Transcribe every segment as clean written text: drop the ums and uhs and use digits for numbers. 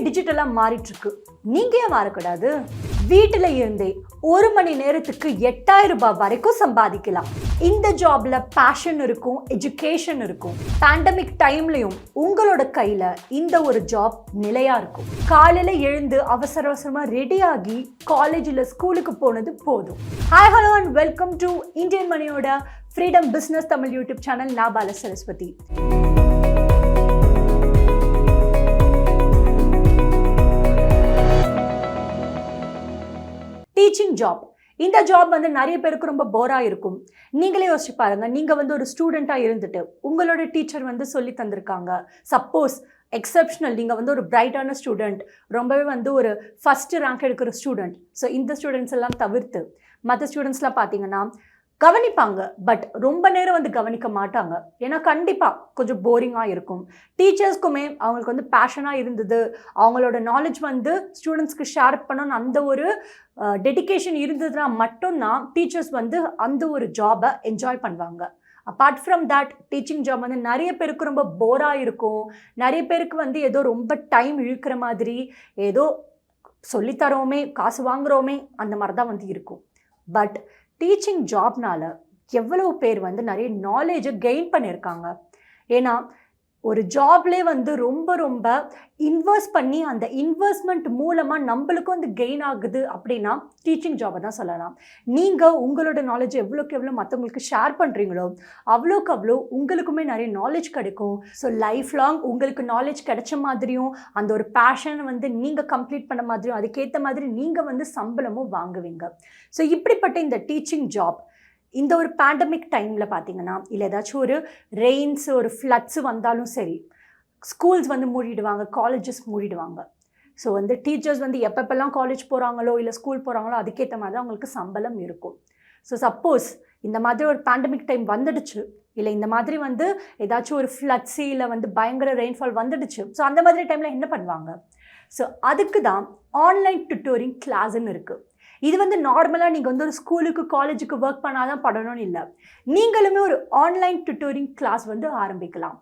டிஜிட்டலாக மாறிட்டு இருக்கு. நீங்க ஏன் மாறக்கூடாது? வீட்டில் இருந்தே 1 மணி நேரத்துக்கு 8000 ரூபாய் வரைக்கும் சம்பாதிக்கலாம். இந்த ஜாப்ல பேஷன் இருக்கும், எஜுகேஷன் இருக்கும். பேண்டமிக் டைம்லையும் உங்களோட கையில இந்த ஒரு ஜாப் நிலையா இருக்கும். காலையில எழுந்து அவசர அவசரமா ரெடி ஆகி காலேஜில் ஸ்கூலுக்கு போனது போதும். Hi hello and welcome to Indian மணியோட freedom business Tamil YouTube channel. நான் பால சரஸ்வதி. Teaching job. இந்த ஜாப் வந்து நிறைய பேருக்கு ரொம்ப போராக இருக்கும். நீங்களே யோசிச்சு பாருங்க, நீங்கள் ஒரு ஸ்டூடெண்ட்டாக இருந்துட்டு உங்களோட டீச்சர் சொல்லி தந்திருக்காங்க. சப்போஸ் எக்ஸப்ஷனல் நீங்கள் ஒரு பிரைட்டான ஸ்டூடெண்ட், ரொம்பவே ஒரு ஃபஸ்ட்டு ரேங்க் எடுக்கிற ஸ்டூடெண்ட். ஸோ இந்த ஸ்டூடெண்ட்ஸ் எல்லாம் தவிர்த்து மற்ற ஸ்டூடெண்ட்ஸ்லாம் பார்த்தீங்கன்னா கவனிப்பாங்க, பட் ரொம்ப நேரம் கவனிக்க மாட்டாங்க. ஏன்னா கண்டிப்பாக கொஞ்சம் போரிங்காக இருக்கும். டீச்சர்ஸ்க்குமே அவங்களுக்கு பேஷனாக இருந்தது, அவங்களோட நாலேஜ் ஸ்டூடெண்ட்ஸ்க்கு ஷேர் பண்ணணும்னு அந்த ஒரு டெடிக்கேஷன் இருந்ததுன்னா மட்டும்தான் டீச்சர்ஸ் அந்த ஒரு ஜாபை என்ஜாய் பண்ணுவாங்க. Apart from that, teaching job நிறைய பேருக்கு ரொம்ப போராக இருக்கும். நிறைய பேருக்கு ஏதோ ரொம்ப டைம் இழுக்கிற மாதிரி, ஏதோ சொல்லித்தரோமே காசு வாங்குகிறோமே அந்த மாதிரி தான் இருக்கும். பட் டீச்சிங் ஜாப்னால எவ்வளோ பேர் நிறைய நாலேஜை கெயின் பண்ணியிருக்காங்க. ஏன்னா ஒரு ஜாப்லே ரொம்ப ரொம்ப இன்வெஸ்ட் பண்ணி அந்த இன்வெஸ்ட்மெண்ட் மூலமாக நம்மளுக்கும் கெயின் ஆகுது அப்படின்னா டீச்சிங் ஜாபை தான் சொல்லலாம். நீங்கள் உங்களோட நாலேஜ் எவ்வளோக்கு எவ்வளோ மற்றவங்களுக்கு ஷேர் பண்ணுறீங்களோ அவ்வளோக்கு அவ்வளோ உங்களுக்குமே நிறைய நாலேஜ் கிடைக்கும். ஸோ லைஃப் லாங் உங்களுக்கு நாலேஜ் கிடைச்ச மாதிரியும் அந்த ஒரு பேஷனை நீங்கள் கம்ப்ளீட் பண்ண மாதிரியும் அதுக்கேற்ற மாதிரி நீங்கள் சம்பளமும் வாங்குவீங்க. ஸோ இப்படிப்பட்ட இந்த டீச்சிங் ஜாப் இந்த ஒரு பேண்டமிக் டைமில் பார்த்தீங்கன்னா, இல்லை ஏதாச்சும் ஒரு ரெயின்ஸ் ஒரு ஃப்ளட்ஸு வந்தாலும் சரி, ஸ்கூல்ஸ் மூடிடுவாங்க, காலேஜஸ் மூடிடுவாங்க. ஸோ டீச்சர்ஸ் எப்பப்பெல்லாம் காலேஜ் போகிறாங்களோ இல்லை ஸ்கூல் போகிறாங்களோ அதுக்கேற்ற மாதிரி தான் அவங்களுக்கு சம்பளம் இருக்கும். ஸோ சப்போஸ் இந்த மாதிரி ஒரு பேண்டமிக் டைம் வந்துடுச்சு, இல்லை இந்த மாதிரி ஏதாச்சும் ஒரு ஃப்ளட்ஸு இல்லை பயங்கர ரெயின்ஃபால் வந்துடுச்சு, ஸோ அந்த மாதிரி டைமில் என்ன பண்ணுவாங்க? ஸோ அதுக்கு தான் ஆன்லைன் டியூட்டரிங் கிளாஸ்ன்னு இருக்குது. இது நார்மலாக நீங்கள் ஒரு ஸ்கூலுக்கு காலேஜுக்கு ஒர்க் பண்ணாதான் படணும்னு இல்லை, நீங்களுமே ஒரு ஆன்லைன் டியூட்டரிங் கிளாஸ் ஆரம்பிக்கலாம்.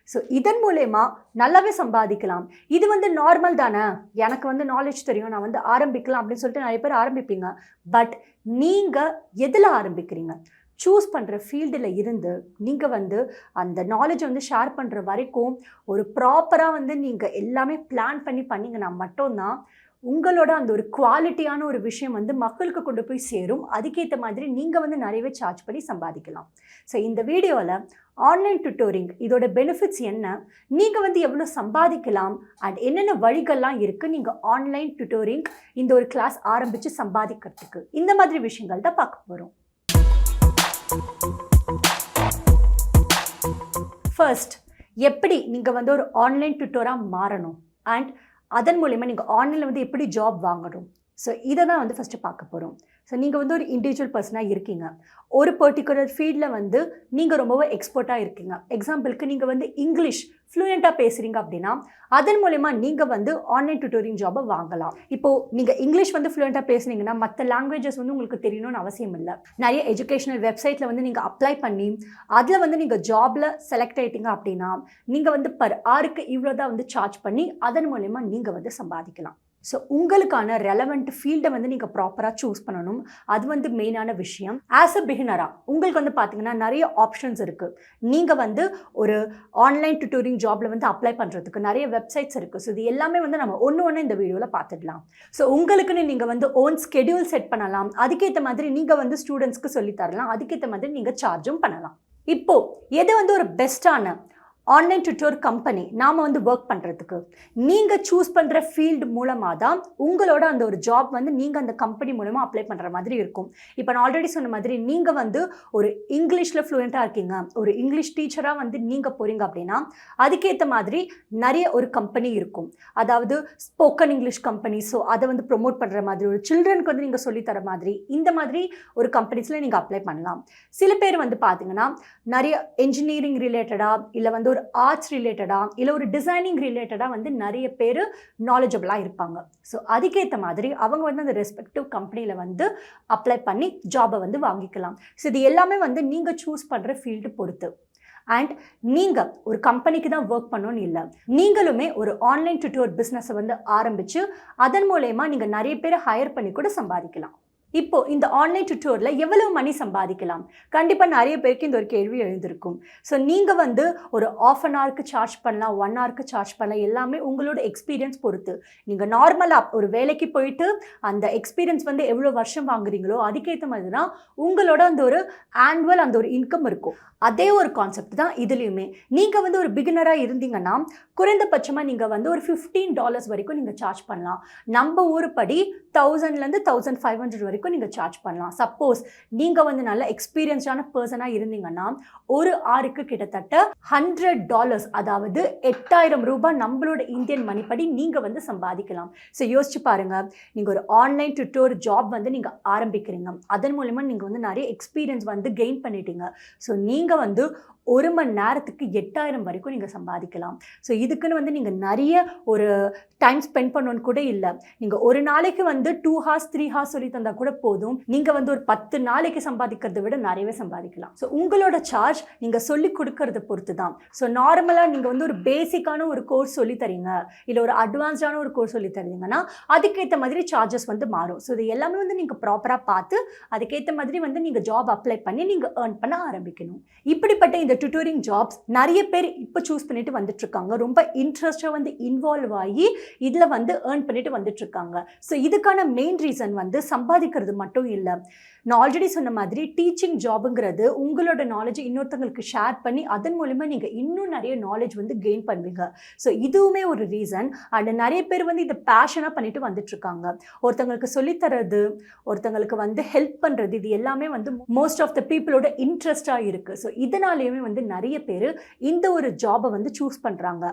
ஸோ இதன் மூலயமா நல்லாவே சம்பாதிக்கலாம். இது நார்மல் தானே, எனக்கு நாலேஜ் தெரியும், நான் ஆரம்பிக்கலாம் அப்படின்னு சொல்லிட்டு நிறைய பேர் ஆரம்பிப்பீங்க. பட் நீங்கள் எதில் ஆரம்பிக்கிறீங்க? சூஸ் பண்ணுற ஃபீல்டில் இருந்து நீங்கள் அந்த நாலேஜை ஷேர் பண்ணுற வரைக்கும் ஒரு ப்ராப்பராக நீங்கள் எல்லாமே பிளான் பண்ணி பண்ணிங்கன்னா மட்டும்தான் உங்களோட அந்த ஒரு குவாலிட்டியான ஒரு விஷயம் மக்களுக்கு கொண்டு போய் சேரும். அதுக்கேற்ற மாதிரி நீங்கள் நிறையவே சார்ஜ் பண்ணி சம்பாதிக்கலாம். ஸோ இந்த வீடியோவில் ஆன்லைன் டியூட்டரிங் இதோட பெனிஃபிட்ஸ் என்ன, நீங்கள் எவ்வளோ சம்பாதிக்கலாம் அண்ட் என்னென்ன வழிகள்லாம் இருக்குது நீங்கள் ஆன்லைன் டியூட்டரிங் இந்த ஒரு கிளாஸ் ஆரம்பித்து சம்பாதிக்கிறதுக்கு, இந்த மாதிரி விஷயங்கள் தான் பார்க்க போகிறோம். ஃபர்ஸ்ட், எப்படி நீங்கள் ஒரு ஆன்லைன் டியூட்டராக மாறணும் அண்ட் அதன் மூலயமா நீங்கள் ஆன்லைனில் எப்படி ஜாப் வாங்கணும். ஸோ இதை தான் ஃபஸ்ட்டு பார்க்க போகிறோம். ஸோ நீங்கள் ஒரு இண்டிவிஜுவல் பர்சனாக இருக்கீங்க, ஒரு பர்டிகுலர் ஃபீல்டில் நீங்கள் ரொம்பவே எக்ஸ்பர்ட்டாக இருக்கீங்க. எக்ஸாம்பிளுக்கு நீங்கள் இங்கிலீஷ் ஃப்ளூயண்ட்டாக பேசுகிறீங்க அப்படின்னா அதன் மூலயமா நீங்கள் ஆன்லைன் டியூட்டரிங் ஜாபை வாங்கலாம். இப்போது நீங்கள் இங்கிலீஷ் ஃப்ளூயண்ட்டாக பேசுனீங்கன்னா மற்ற லாங்குவேஜஸ் உங்களுக்கு தெரியணும்னு அவசியம் இல்லை. நிறைய எஜுகேஷனல் வெப்சைட்டில் நீங்கள் அப்ளை பண்ணி அதில் நீங்கள் ஜாபில் செலக்ட் ஆகிட்டீங்க அப்படின்னா நீங்கள் பர் ஆருக்கு இவ்வளோ தான் சார்ஜ் பண்ணி அதன் மூலயமா நீங்கள் சம்பாதிக்கலாம். ஸோ உங்களுக்கான ரெலவெண்ட் ஃபீல்டை நீங்கள் ப்ராப்பராக சூஸ் பண்ணணும். அது மெயினான விஷயம். ஆஸ் அ பிகினராக உங்களுக்கு பார்த்தீங்கன்னா நிறைய ஆப்ஷன்ஸ் இருக்குது. நீங்கள் ஒரு ஆன்லைன் டியூட்டரிங் ஜாபில் அப்ளை பண்ணுறதுக்கு நிறைய வெப்சைட்ஸ் இருக்குது. ஸோ இது எல்லாமே நம்ம ஒன்று இந்த வீடியோவில் பார்த்துடலாம். ஸோ உங்களுக்குன்னு நீங்கள் ஓன் ஸ்கெடியூல் செட் பண்ணலாம். அதுக்கேற்ற மாதிரி நீங்கள் ஸ்டூடெண்ட்ஸ்க்கு சொல்லித்தரலாம். அதுக்கேற்ற மாதிரி நீங்கள் சார்ஜும் பண்ணலாம். இப்போது எது ஒரு பெஸ்ட்டான ஆன்லைன் டியூட்டர் கம்பெனி நாம் ஒர்க் பண்ணுறதுக்கு, நீங்கள் சூஸ் பண்ணுற ஃபீல்டு மூலமாக தான் உங்களோட அந்த ஒரு ஜாப் நீங்கள் அந்த கம்பெனி மூலமாக அப்ளை பண்ணுற மாதிரி இருக்கும். இப்போ நான் ஆல்ரெடி சொன்ன மாதிரி நீங்கள் ஒரு இங்கிலீஷில் ஃப்ளூயண்ட்டாக இருக்கீங்க, ஒரு இங்கிலீஷ் டீச்சராக நீங்கள் போகிறீங்க அப்படின்னா அதுக்கேற்ற மாதிரி நிறைய ஒரு கம்பெனி இருக்கும். அதாவது ஸ்போக்கன் இங்கிலீஷ் கம்பெனி, ஸோ அதை ப்ரொமோட் பண்ணுற மாதிரி, ஒரு சில்ட்ரனுக்கு நீங்கள் சொல்லித்தர மாதிரி இந்த மாதிரி ஒரு கம்பெனிஸில் நீங்கள் அப்ளை பண்ணலாம். சில பேர் பார்த்தீங்கன்னா நிறைய என்ஜினியரிங் ரிலேட்டடாக இல்லை ஒரு ஆர்ட்ஸ் ரிலேட்டடாக இல்லை ஒரு டிசைனிங் ரிலேட்டடாக நிறைய பேர் நாலேஜபிளாக இருப்பாங்க. ஸோ அதுக்கேற்ற மாதிரி அவங்க அந்த ரெஸ்பெக்டிவ் கம்பெனியில் அப்ளை பண்ணி ஜாபை வாங்கிக்கலாம். ஸோ இது எல்லாமே நீங்கள் சூஸ் பண்ணுற ஃபீல்டு பொறுத்து. அண்ட் நீங்கள் ஒரு கம்பெனிக்கு தான் ஒர்க் பண்ணணும்னு இல்லை, நீங்களுமே ஒரு ஆன்லைன் டியூட்டர் பிஸ்னஸை வந்து ஆரம்பித்து அதன் மூலயமா நீங்கள் நிறைய பேரை ஹையர் பண்ணி கூட சம்பாதிக்கலாம். இப்போ இந்த ஆன்லைன் டியூட்டோர்ல எவ்வளவு மணி சம்பாதிக்கலாம்? கண்டிப்பாக நிறைய பேருக்கு இந்த ஒரு கேள்வி எழுந்திருக்கும். ஸோ நீங்கள் வந்து ஒரு ½ அன் ஹவருக்கு சார்ஜ் பண்ணலாம், 1 ஹவருக்கு சார்ஜ் பண்ணலாம், எல்லாமே உங்களோட எக்ஸ்பீரியன்ஸ் பொறுத்து. நீங்கள் நார்மலாக ஒரு வேலைக்கு போயிட்டு அந்த எக்ஸ்பீரியன்ஸ் வந்து எவ்வளோ வருஷம் வாங்குறீங்களோ அதுக்கேற்ற மாதிரி தான் உங்களோட அந்த ஒரு ஆனுவல் அந்த ஒரு இன்கம் இருக்கும். அதே ஒரு கான்செப்ட் தான் இதுலேயுமே. நீங்கள் வந்து ஒரு பிகினராக இருந்தீங்கன்னா குறைந்தபட்சமாக நீங்கள் வந்து ஒரு $15 வரைக்கும் நீங்கள் சார்ஜ் பண்ணலாம். நம்ம ஊருப்படி 1000லேருந்து 1500 வரைக்கும் நீங்கள் சார்ஜ் பண்ணலாம். சப்போஸ் நீங்கள் வந்து நல்ல எக்ஸ்பீரியன்ஸான பர்சனாக இருந்தீங்கன்னா ஒரு ஆருக்கு கிட்டத்தட்ட $100, அதாவது 8000 ரூபாய் நம்மளோட இந்தியன் மணிப்படி நீங்கள் வந்து சம்பாதிக்கலாம். ஸோ யோசிச்சு பாருங்கள், நீங்கள் ஒரு ஆன்லைன் டியூட்டர் ஜாப் வந்து நீங்கள் ஆரம்பிக்கிறீங்க, அதன் மூலமா நீங்கள் வந்து நிறைய எக்ஸ்பீரியன்ஸ் வந்து கெயின் பண்ணிட்டீங்க. ஸோ நீங்கள் வந்து 1 மணி நேரத்துக்கு 8000 வரைக்கும் நீங்கள் சம்பாதிக்கலாம். ஸோ இதுக்குன்னு வந்து நீங்கள் நிறைய ஒரு டைம் ஸ்பெண்ட் பண்ணணும்னு கூட இல்லை. நீங்கள் ஒரு நாளைக்கு வந்து 2 ஹார்ஸ் 3 ஹார்ஸ் சொல்லி தந்தால் கூட போதும். நீங்கள் வந்து ஒரு 10 நாளைக்கு சம்பாதிக்கிறத விட நிறையவே சம்பாதிக்கலாம். ஸோ உங்களோட சார்ஜ் நீங்கள் சொல்லி கொடுக்கறத பொறுத்து தான். ஸோ நார்மலாக நீங்கள் வந்து ஒரு பேசிக்கான ஒரு கோர்ஸ் சொல்லி தரீங்க, இல்லை ஒரு அட்வான்ஸ்டான ஒரு கோர்ஸ் சொல்லி தரீங்கன்னா அதுக்கேற்ற மாதிரி சார்ஜஸ் வந்து மாறும். ஸோ இது எல்லாமே வந்து நீங்கள் ப்ராப்பராக பார்த்து அதுக்கேற்ற மாதிரி வந்து நீங்கள் ஜாப் அப்ளை பண்ணி நீங்கள் ஏர்ன் பண்ண ஆரம்பிக்கணும். இப்படிப்பட்ட இந்த டியூட்டரிங் ஜாப்ஸ் நிறைய பேர் இப்போ சூஸ் பண்ணிட்டு வந்துட்டு இருக்காங்க. ரொம்ப இன்ட்ரெஸ்டாக வந்து இன்வால்வ் ஆகி இதில் வந்து ஏர்ன் பண்ணிட்டு வந்துட்டு இருக்காங்க. ஸோ இதுக்கான மெயின் ரீசன் வந்து சம்பாதிக்கிறது மட்டும் இல்லை. நான் ஆல்ரெடி சொன்ன மாதிரி டீச்சிங் ஜாபுங்கிறது உங்களோட நாலேஜை இன்னொருத்தங்களுக்கு ஷேர் பண்ணி அதன் மூலமா நீங்கள் இன்னும் நிறைய நாலேஜ் வந்து கெயின் பண்ணுவீங்க. ஸோ இதுவுமே ஒரு ரீசன். அண்ட் நிறைய பேர் வந்து இதை பேஷனாக பண்ணிட்டு வந்துட்டு இருக்காங்க. ஒருத்தங்களுக்கு சொல்லித்தரது, ஒருத்தங்களுக்கு வந்து ஹெல்ப் பண்ணுறது, இது எல்லாமே வந்து மோஸ்ட் ஆஃப் த பீப்புளோட இன்ட்ரெஸ்டாக இருக்குது. ஸோ இதனாலேயுமே வந்து நிறைய பேர் இந்த ஒரு ஜாபை வந்து சூஸ் பண்ணுறாங்க.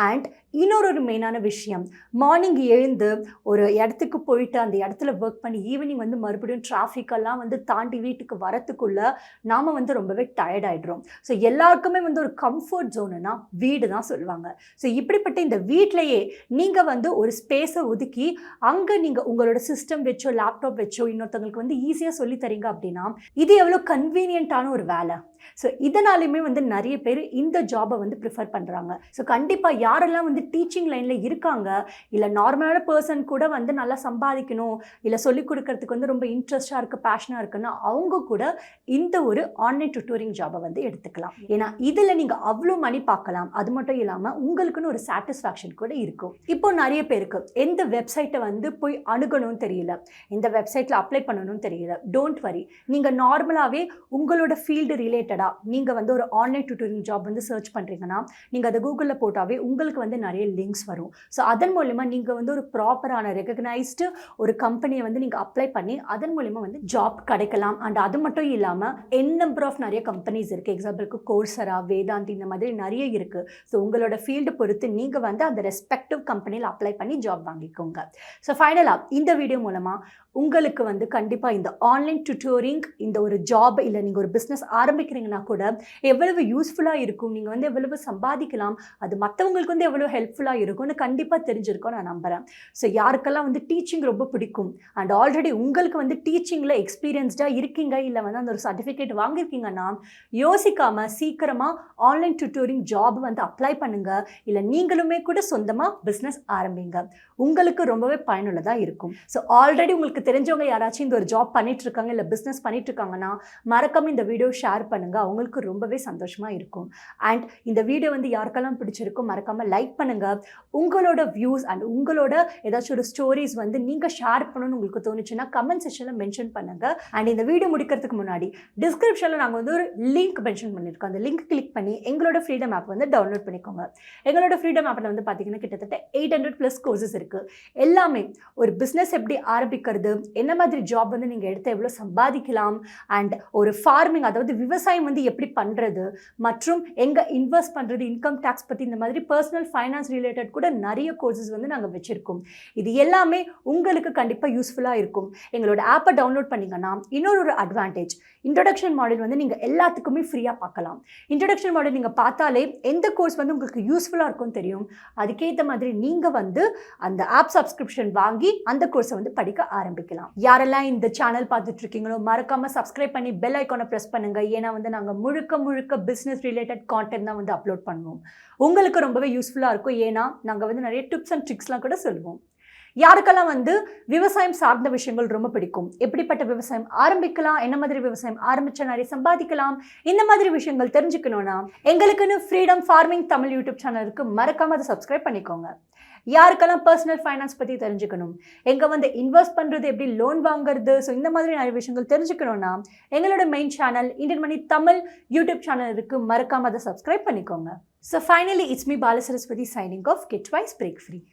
அண்ட் இன்னொரு மெயினான விஷயம், மார்னிங் எழுந்து ஒரு இடத்துக்கு போயிட்டு அந்த இடத்துல ஒர்க் பண்ணி ஈவினிங் வந்து மறுபடியும் டிராஃபிக்கெல்லாம் வந்து தாண்டி வீட்டுக்கு வரத்துக்குள்ள நாம வந்து ரொம்பவே டயர்ட் ஆயிடுறோம். ஸோ எல்லாருக்குமே வந்து ஒரு கம்ஃபர்ட் ஜோனுனா வீடு தான் சொல்லுவாங்க. ஸோ இப்படிப்பட்ட இந்த வீட்டிலேயே நீங்கள் வந்து ஒரு ஸ்பேஸை ஒதுக்கி அங்கே நீங்கள் உங்களோட சிஸ்டம் வச்சோ லேப்டாப் வச்சோ இன்னொருத்தவங்களுக்கு வந்து ஈஸியாக சொல்லி தரீங்க அப்படின்னா இது எவ்வளோ கன்வீனியன்ட்டான ஒரு வேலை. ஸோ இதனாலுமே வந்து நிறைய பேர் இந்த ஜாபை வந்து ப்ரிஃபர் பண்ணுறாங்க. ஸோ கண்டிப்பாக யாரெல்லாம் வந்து டீச்சிங் லைனில் இருக்காங்க, இல்லை நார்மலான பர்சன் கூட வந்து நல்லா சம்பாதிக்கணும், இல்லை சொல்லிக் கொடுக்கறதுக்கு வந்து ரொம்ப இன்ட்ரெஸ்டாக இருக்குது, பேஷனாக இருக்குன்னா அவங்க கூட இந்த ஒரு ஆன்லைன் டியூட்டரிங் ஜாபை வந்து எடுத்துக்கலாம். ஏன்னா இதில் நீங்கள் அவ்வளோ மணி பார்க்கலாம். அது மட்டும் இல்லாமல் உங்களுக்குன்னு ஒரு சாட்டிஸ்ஃபேக்ஷன் கூட இருக்கும். இப்போ நிறைய பேருக்கு எந்த வெப்சைட்டை வந்து போய் அணுகணும்னு தெரியல, எந்த வெப்சைட்டில் அப்ளை பண்ணணும்னு தெரியல. டோன்ட் வரி, நீங்கள் நார்மலாகவே உங்களோட ஃபீல்டு ரிலேட்டடாக நீங்கள் வந்து ஒரு ஆன்லைன் டியூட்டரிங் ஜாப் வந்து சர்ச் பண்ணுறீங்கன்னா நீங்கள் அதை கூகுளில் போட்டாவே உங்களுக்கு வந்து நிறைய லிங்க்ஸ் வரும். ஸோ அதன் மூலமா நீங்கள் வந்து ஒரு ப்ராப்பரான ரெகக்னைஸ்டு ஒரு கம்பெனியை வந்து நீங்கள் அப்ளை பண்ணி அதன் மூலமா வந்து ஜாப் கிடைக்கலாம். அண்ட் அது மட்டும் இல்லாமல் நம்பர் ஆஃப் நிறைய கம்பெனிஸ் இருக்குது. எக்ஸாம்பிளுக்கு கோர்சரா, வேதாந்தி, இந்த மாதிரி நிறைய இருக்குது. ஸோ உங்களோட ஃபீல்டு பொறுத்து நீங்கள் வந்து அந்த ரெஸ்பெக்டிவ் கம்பெனியில் அப்ளை பண்ணி ஜாப் வாங்கிக்கோங்க. ஸோ ஃபைனலாக இந்த வீடியோ மூலமாக உங்களுக்கு வந்து கண்டிப்பாக இந்த ஆன்லைன் டியூட்டரிங் இந்த ஒரு ஜாப் இல்லை நீங்கள் ஒரு பிஸ்னஸ் ஆரம்பிக்கிறீங்கன்னா கூட எவ்வளவு யூஸ்ஃபுல்லாக இருக்கும், நீங்கள் வந்து எவ்வளவு சம்பாதிக்கலாம், அது மற்றவங்களுக்கு வந்து எவ்வளோ ஹெல்ப்ஃபுல்லாக இருக்கும்னு கண்டிப்பாக தெரிஞ்சிருக்கும் நான் நம்புகிறேன். ஸோ யாருக்கெல்லாம் வந்து டீச்சிங் ரொம்ப பிடிக்கும் அண்ட் ஆல்ரெடி உங்களுக்கு வந்து டீச்சிங்கில் எக்ஸ்பீரியன்ஸ்டாக இருக்கீங்க, இல்லை வந்து அந்த ஒரு சர்டிஃபிகேட் வாங்கியிருக்கீங்கன்னா யோசிக்காமல் சீக்கிரமாக ஆன்லைன் டியூட்டரிங் ஜாப் வந்து அப்ளை பண்ணுங்கள். இல்லை நீங்களுமே கூட சொந்தமாக பிஸ்னஸ் ஆரம்பிங்க, உங்களுக்கு ரொம்பவே பயனுள்ளதாக இருக்கும். ஸோ ஆல்ரெடி உங்களுக்கு தெரிஞ்சவங்க யாராச்சும் இந்த ஒரு ஜாப் பண்ணிட்டு இருக்காங்க, இல்லை பிஸ்னஸ் பண்ணிட்டு இருக்காங்கன்னா மறக்காம இந்த வீடியோ ஷேர் பண்ணுங்க, அவங்களுக்கு ரொம்பவே சந்தோஷமா இருக்கும். அண்ட் இந்த வீடியோ வந்து யாருக்கெல்லாம் பிடிச்சிருக்கும் மறக்காம லைக் பண்ணுங்க. உங்களோட வியூஸ் அண்ட் உங்களோட ஏதாச்சும் ஒரு ஸ்டோரிஸ் வந்து நீங்க ஷேர் பண்ணணும்னு உங்களுக்கு தோணுச்சுன்னா கமெண்ட் செக்ஷன்ல மென்ஷன் பண்ணுங்க. அண்ட் இந்த வீடியோ முடிக்கிறதுக்கு முன்னாடி டிஸ்கிரிப்ஷன்ல நாங்கள் வந்து ஒரு லிங்க் மென்ஷன் பண்ணியிருக்கோம். அந்த லிங்க் கிளிக் பண்ணி எங்களோட ஃப்ரீடம் ஆப் வந்து டவுன்லோட் பண்ணிக்கோங்க. எங்களோட ஃப்ரீடம் ஆப்பில் வந்து பார்த்தீங்கன்னா கிட்டத்தட்ட 800+ கோர்சஸ் இருக்கு. எல்லாமே ஒரு பிஸ்னஸ் எப்படி ஆரம்பிக்கிறது, என்ன மாதிரி ஜாப் வந்து நீங்கள் எடுத்து எவ்வளோ சம்பாதிக்கலாம், அண்ட் ஒரு ஃபார்மிங் அதாவது விவசாயம் வந்து எப்படி பண்ணுறது, மற்றும் எங்கே இன்வெஸ்ட் பண்ணுறது, இன்கம் டேக்ஸ் பற்றி இந்த மாதிரி பர்சனல் ஃபைனான்ஸ் ரிலேட்டட் கூட நிறைய கோர்சஸ் வந்து நாங்கள் வச்சுருக்கோம். இது எல்லாமே உங்களுக்கு கண்டிப்பாக யூஸ்ஃபுல்லாக இருக்கும். எங்களோட ஆப்பை டவுன்லோட் பண்ணிங்கன்னா இன்னொரு அட்வான்டேஜ், இன்ட்ரடக்ஷன் மாடல் வந்து நீங்கள் எல்லாத்துக்குமே ஃப்ரீயாக பார்க்கலாம். இன்ட்ரடக்ஷன் மாடல் நீங்கள் பார்த்தாலே எந்த கோர்ஸ் வந்து உங்களுக்கு யூஸ்ஃபுல்லாக இருக்கும்னு தெரியும். அதுக்கேற்ற மாதிரி நீங்கள் வந்து அந்த ஆப் சப்ஸ்கிரிப்ஷன் வாங்கி அந்த கோர்ஸை வந்து படிக்க ஆரம்பிக்கலாம். ஆரம்பிக்கலாம். யாரெல்லாம் இந்த சேனல் பார்த்துட்டு இருக்கீங்களோ மறக்காம சப்ஸ்கிரைப் பண்ணி பெல் ஐக்கானை ப்ரெஸ் பண்ணுங்க. ஏன்னா வந்து நாங்கள் முழுக்க பிஸ்னஸ் ரிலேட்டட் கான்டென்ட் தான் வந்து அப்லோட் பண்ணுவோம். உங்களுக்கு ரொம்பவே யூஸ்ஃபுல்லாக இருக்கும். ஏன்னா நாங்கள் வந்து நிறைய டிப்ஸ் அண்ட் ட்ரிக்ஸ்லாம் கூட சொல்லுவோம். யாருக்கெல்லாம் வந்து விவசாயம் சார்ந்த விஷயங்கள் ரொம்ப பிடிக்கும், எப்படிப்பட்ட விவசாயம் ஆரம்பிக்கலாம், என்ன மாதிரி விவசாயம் ஆரம்பிச்சா நிறைய சம்பாதிக்கலாம், இந்த மாதிரி விஷயங்கள் தெரிஞ்சுக்கணும்னா எங்களுக்குன்னு ஃப்ரீடம் ஃபார்மிங் தமிழ் யூடியூப் சேனலுக்கு மறக்காம அதை சப்ஸ்கிரைப் பண்ணிக்கோங்க. யாருக்கெல்லாம் பர்சனல் ஃபைனான்ஸ் பற்றி தெரிஞ்சுக்கணும், எங்கே வந்து இன்வெஸ்ட் பண்ணுறது, எப்படி லோன் வாங்குறது, ஸோ இந்த மாதிரி நிறைய விஷயங்கள் தெரிஞ்சுக்கணும்னா எங்களோட main channel Indian money Tamil YouTube சேனலுக்கு மறக்காம அதை சப்ஸ்கிரைப் பண்ணிக்கோங்க. So finally it's me Bala Saraswathi signing off. Get wise, break free.